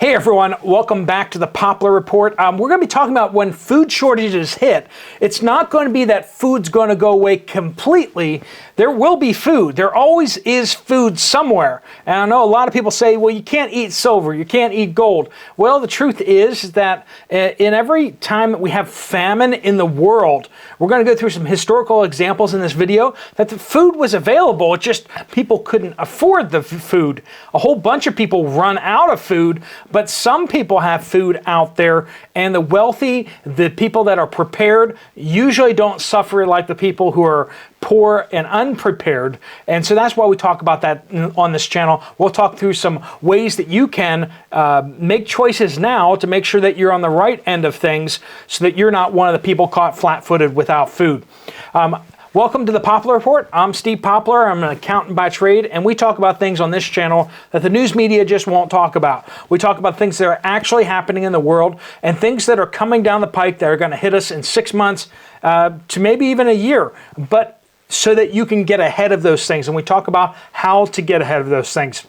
Hey everyone, welcome back to the Poplar Report. We're going to be talking about when food shortages hit. It's not going to be that food's going to go away completely. There will be food. There always is food somewhere. And I know a lot of people say, well, you can't eat silver, you can't eat gold. Well, the truth is that in every time that we have famine in the world, we're going to go through some historical examples in this video that the food was available, it's just people couldn't afford the food. A whole bunch of people run out of food, but some people have food out there, and the wealthy, the people that are prepared, usually don't suffer like the people who are poor and unprepared. And so that's why we talk about that on this channel. We'll talk through some ways that you can make choices now to make sure that you're on the right end of things so that you're not one of the people caught flat-footed without food. Welcome to the Poplar Report. I'm Steve Poplar. I'm an accountant by trade, and we talk about things on this channel that the news media just won't talk about. We talk about things that are actually happening in the world and things that are coming down the pike that are going to hit us in 6 months to maybe even a year, but so that you can get ahead of those things. And we talk about how to get ahead of those things.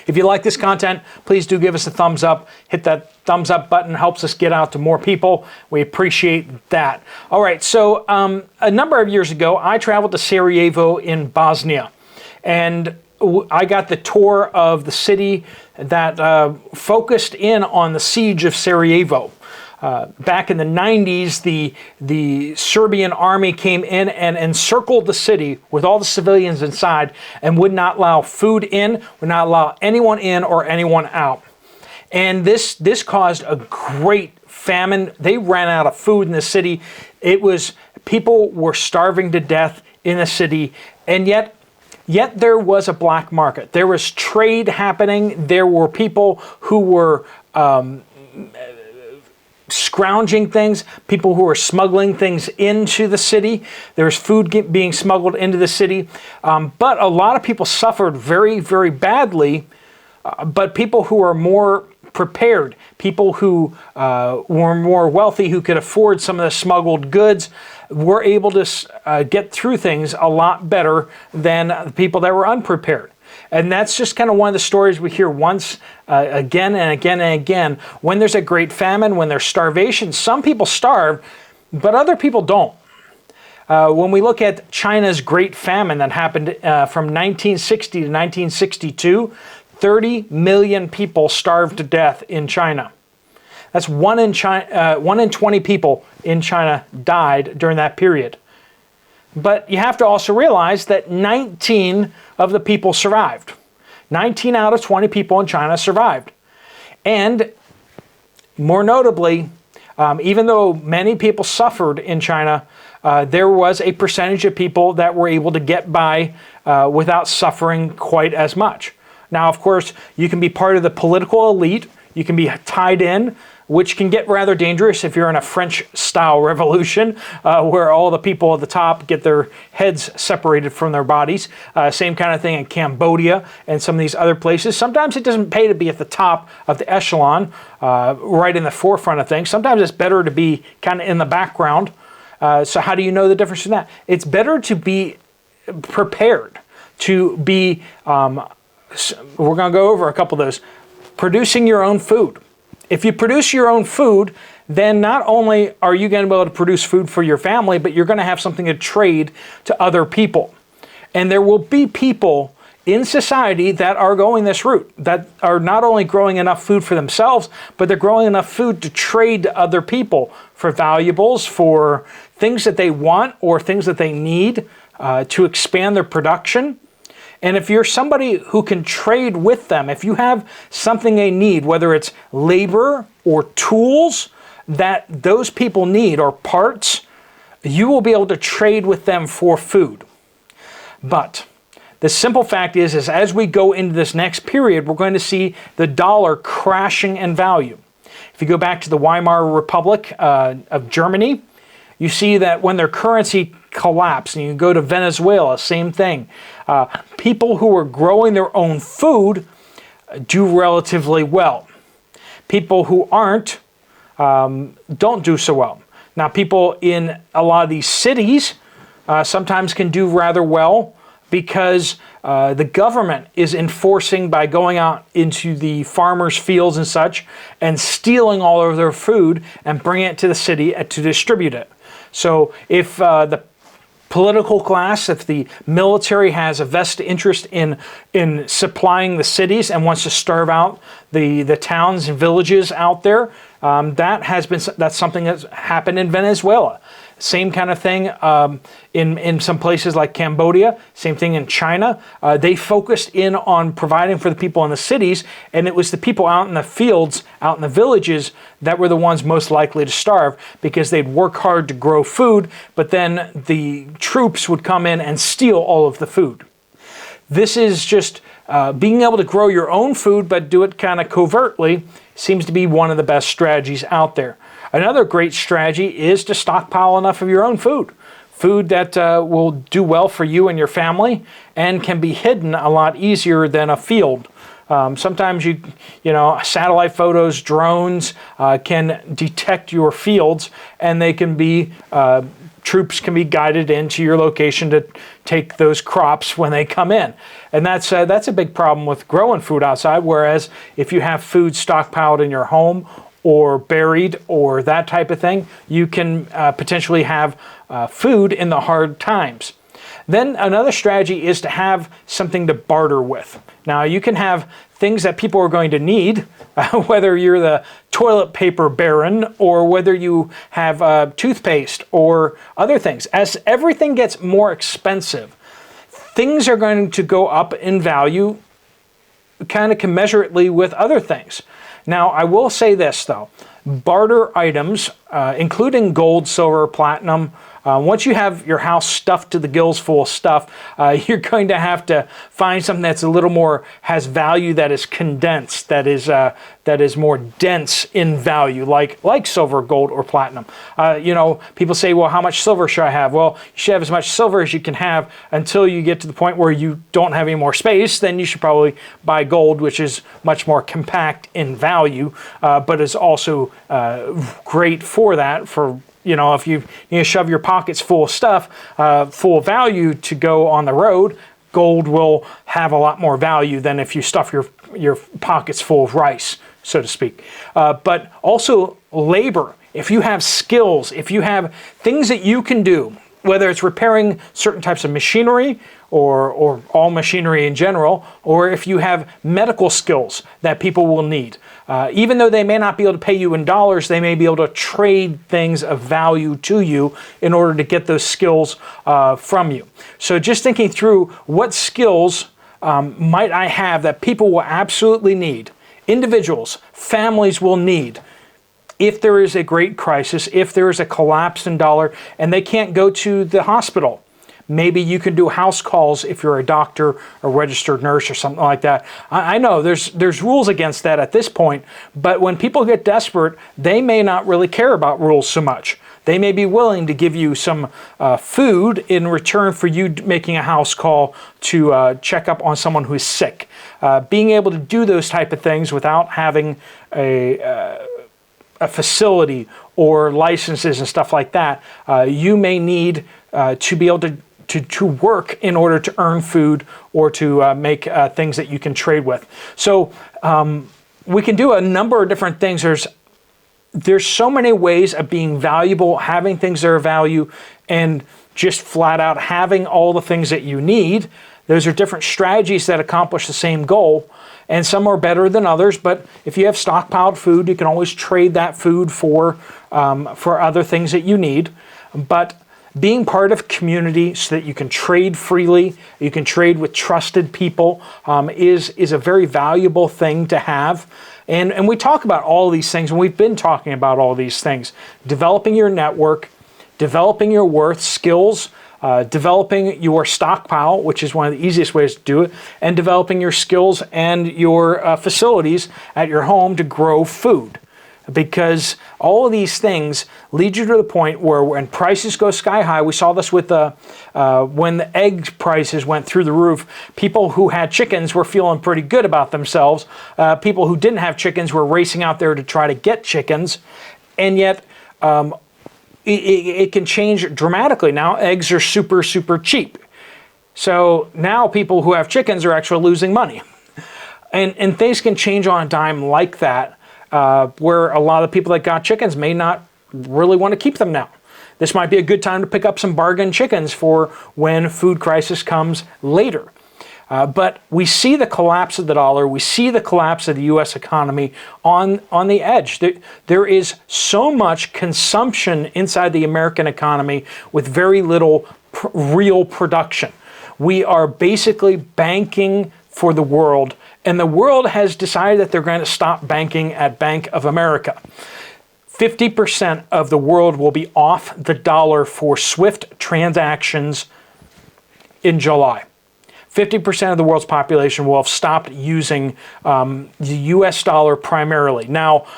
If you like this content, please do give us a thumbs up. Hit that thumbs up button, helps us get out to more people. We appreciate that. All right, so a number of years ago, I traveled to Sarajevo in Bosnia, and I got the tour of the city that focused in on the siege of Sarajevo. Back in the 90s, the Serbian army came in and encircled the city with all the civilians inside and would not allow food in, would not allow anyone in or anyone out. And this caused a great famine. They ran out of food in the city. People were starving to death in the city, and yet there was a black market. There was trade happening. There were people who were scrounging things, people who were smuggling things into the city. There's food being smuggled into the city. But a lot of people suffered very, very badly. But people who are more prepared, people who were more wealthy, who could afford some of the smuggled goods, were able to get through things a lot better than the people that were unprepared. And that's just kind of one of the stories we hear once, again and again and again. When there's a great famine, when there's starvation, some people starve, but other people don't. When we look at China's Great Famine that happened from 1960 to 1962, 30 million people starved to death in China. That's 1 in 20 people in China died during that period. But you have to also realize that 19 of the people survived. 19 out of 20 people in China survived. And more notably, even though many people suffered in China, there was a percentage of people that were able to get by without suffering quite as much. Now, of course, you can be part of the political elite. You can be tied in, which can get rather dangerous if you're in a French-style revolution where all the people at the top get their heads separated from their bodies. Same kind of thing in Cambodia and some of these other places. Sometimes it doesn't pay to be at the top of the echelon, right in the forefront of things. Sometimes it's better to be kind of in the background. So how do you know the difference in that? It's better to be prepared, to be, we're going to go over a couple of those, producing your own food. If you produce your own food, then not only are you going to be able to produce food for your family, but you're going to have something to trade to other people. And there will be people in society that are going this route, that are not only growing enough food for themselves, but they're growing enough food to trade to other people for valuables, for things that they want or things that they need to expand their production. And if you're somebody who can trade with them, if you have something they need, whether it's labor or tools that those people need or parts, you will be able to trade with them for food. But the simple fact is as we go into this next period, we're going to see the dollar crashing in value. If you go back to the Weimar Republic of Germany, you see that when their currency collapsed, and you go to Venezuela, same thing. People who are growing their own food do relatively well. People who aren't don't do so well. Now, people in a lot of these cities sometimes can do rather well because the government is enforcing by going out into the farmers' fields and such and stealing all of their food and bringing it to the city to distribute it. So if the political class, if the military has a vested interest in supplying the cities and wants to starve out the towns and villages out there, that's something that's happened in Venezuela. Same kind of thing in some places like Cambodia, same thing in China. They focused in on providing for the people in the cities, and it was the people out in the fields, out in the villages, that were the ones most likely to starve because they'd work hard to grow food, but then the troops would come in and steal all of the food. This is just being able to grow your own food, but do it kind of covertly, seems to be one of the best strategies out there. Another great strategy is to stockpile enough of your own food. Food that will do well for you and your family and can be hidden a lot easier than a field. Sometimes you know, satellite photos, drones can detect your fields, and they can be troops can be guided into your location to take those crops when they come in. And that's a big problem with growing food outside, whereas if you have food stockpiled in your home or buried or that type of thing, you can potentially have food in the hard times. Then another strategy is to have something to barter with. Now you can have things that people are going to need, whether you're the toilet paper baron or whether you have toothpaste or other things. As everything gets more expensive, things are going to go up in value kind of commensurately with other things. Now, I will say this, though. Barter items, including gold, silver, platinum, once you have your house stuffed to the gills full of stuff, you're going to have to find something that's a little more, has value, that is condensed, that is more dense in value, like silver, gold, or platinum. You know, people say, well, how much silver should I have? Well, you should have as much silver as you can have until you get to the point where you don't have any more space. Then you should probably buy gold, which is much more compact in value, but is also great for that, for, you know, if you need to shove your pockets full of stuff, full of value to go on the road, gold will have a lot more value than if you stuff your pockets full of rice, so to speak. But also labor. If you have skills, if you have things that you can do, whether it's repairing certain types of machinery or all machinery in general, or if you have medical skills that people will need. Even though they may not be able to pay you in dollars, they may be able to trade things of value to you in order to get those skills from you. So just thinking through what skills might I have that people will absolutely need, individuals, families will need, if there is a great crisis, if there is a collapse in dollar and they can't go to the hospital. Maybe you can do house calls if you're a doctor or registered nurse or something like that. I know there's rules against that at this point, but when people get desperate, they may not really care about rules so much. They may be willing to give you some food in return for you making a house call to check up on someone who's sick. Being able to do those type of things without having a facility or licenses and stuff like that, you may need to be able to work in order to earn food or to make things that you can trade with. So we can do a number of different things. There's so many ways of being valuable, having things that are value, and just flat out having all the things that you need. Those are different strategies that accomplish the same goal, and some are better than others, but if you have stockpiled food, you can always trade that food for other things that you need. But being part of community so that you can trade freely, you can trade with trusted people, is a very valuable thing to have. And we talk about all these things, and we've been talking about all these things. Developing your network, developing your worth, skills, developing your stockpile, which is one of the easiest ways to do it, and developing your skills and your facilities at your home to grow food. Because all of these things lead you to the point where when prices go sky high, we saw this with when the egg prices went through the roof, people who had chickens were feeling pretty good about themselves. People who didn't have chickens were racing out there to try to get chickens. And yet it can change dramatically. Now eggs are super, super cheap. So now people who have chickens are actually losing money. And things can change on a dime like that, where a lot of people that got chickens may not really want to keep them now. This might be a good time to pick up some bargain chickens for when food crisis comes later. But we see the collapse of the dollar. We see the collapse of the U.S. economy on the edge. There is so much consumption inside the American economy with very little real production. We are basically banking for the world, and the world has decided that they're going to stop banking at Bank of America. 50% of the world will be off the dollar for SWIFT transactions in July. 50% of the world's population will have stopped using the US dollar primarily. Now,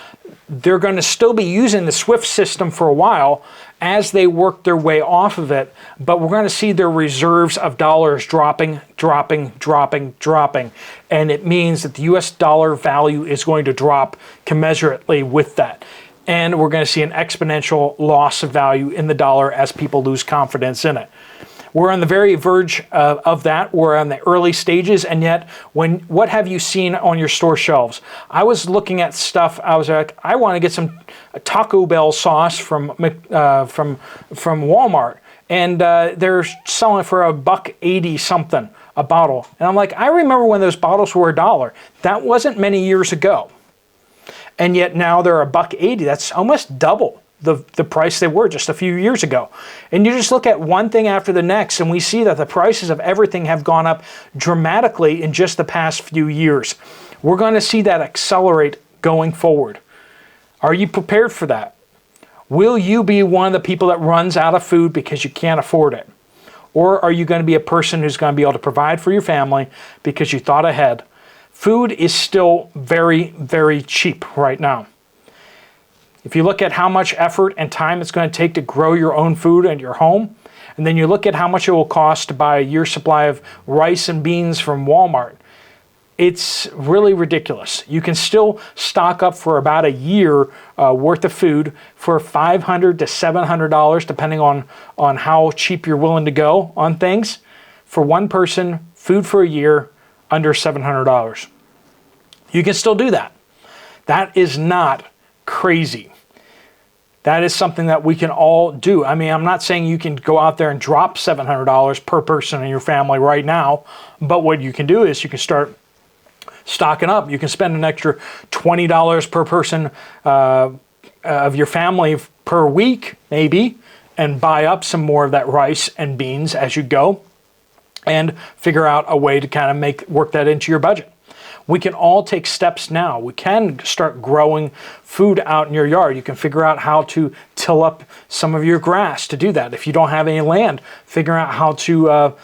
they're going to still be using the SWIFT system for a while as they work their way off of it, but we're going to see their reserves of dollars dropping. And it means that the US dollar value is going to drop commensurately with that. And we're going to see an exponential loss of value in the dollar as people lose confidence in it. We're on the very verge of that. We're on the early stages, and yet, what have you seen on your store shelves? I was looking at stuff. I was like, I want to get some Taco Bell sauce from Walmart, and they're selling it for $1.80 something a bottle. And I'm like, I remember when those bottles were $1. That wasn't many years ago, and yet now they're $1.80. That's almost double the price they were just a few years ago. And you just look at one thing after the next, and we see that the prices of everything have gone up dramatically in just the past few years. We're going to see that accelerate going forward. Are you prepared for that? Will you be one of the people that runs out of food because you can't afford it? Or are you going to be a person who's going to be able to provide for your family because you thought ahead? Food is still very, very cheap right now. If you look at how much effort and time it's going to take to grow your own food at your home, and then you look at how much it will cost to buy a year's supply of rice and beans from Walmart, it's really ridiculous. You can still stock up for about a year worth of food for $500 to $700, depending on how cheap you're willing to go on things. For one person, food for a year, under $700. You can still do that. That is not crazy. That is something that we can all do. I mean, I'm not saying you can go out there and drop $700 per person in your family right now, but what you can do is you can start stocking up. You can spend an extra $20 per person of your family per week, maybe, and buy up some more of that rice and beans as you go, and figure out a way to kind of work that into your budget. We can all take steps now. We can start growing food out in your yard. You can figure out how to till up some of your grass to do that. If you don't have any land, figure out how to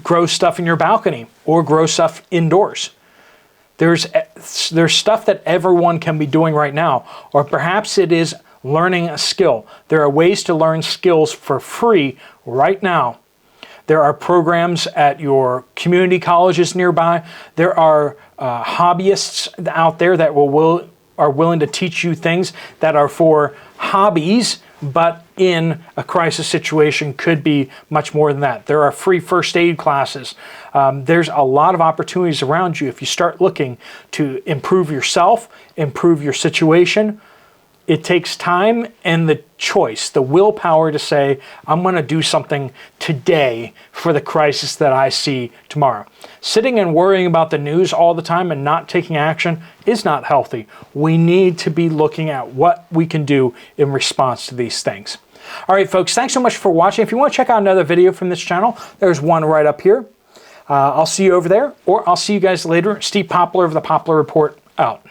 grow stuff in your balcony or grow stuff indoors. There's stuff that everyone can be doing right now, or perhaps it is learning a skill. There are ways to learn skills for free right now. There are programs at your community colleges nearby. There are hobbyists out there that are willing to teach you things that are for hobbies, but in a crisis situation could be much more than that. There are free first aid classes. There's a lot of opportunities around you if you start looking to improve yourself, improve your situation. It takes time and the choice, the willpower to say, I'm going to do something today for the crisis that I see tomorrow. Sitting and worrying about the news all the time and not taking action is not healthy. We need to be looking at what we can do in response to these things. All right, folks, thanks so much for watching. If you want to check out another video from this channel, there's one right up here. I'll see you over there, or I'll see you guys later. Steve Poplar of the Poplar Report out.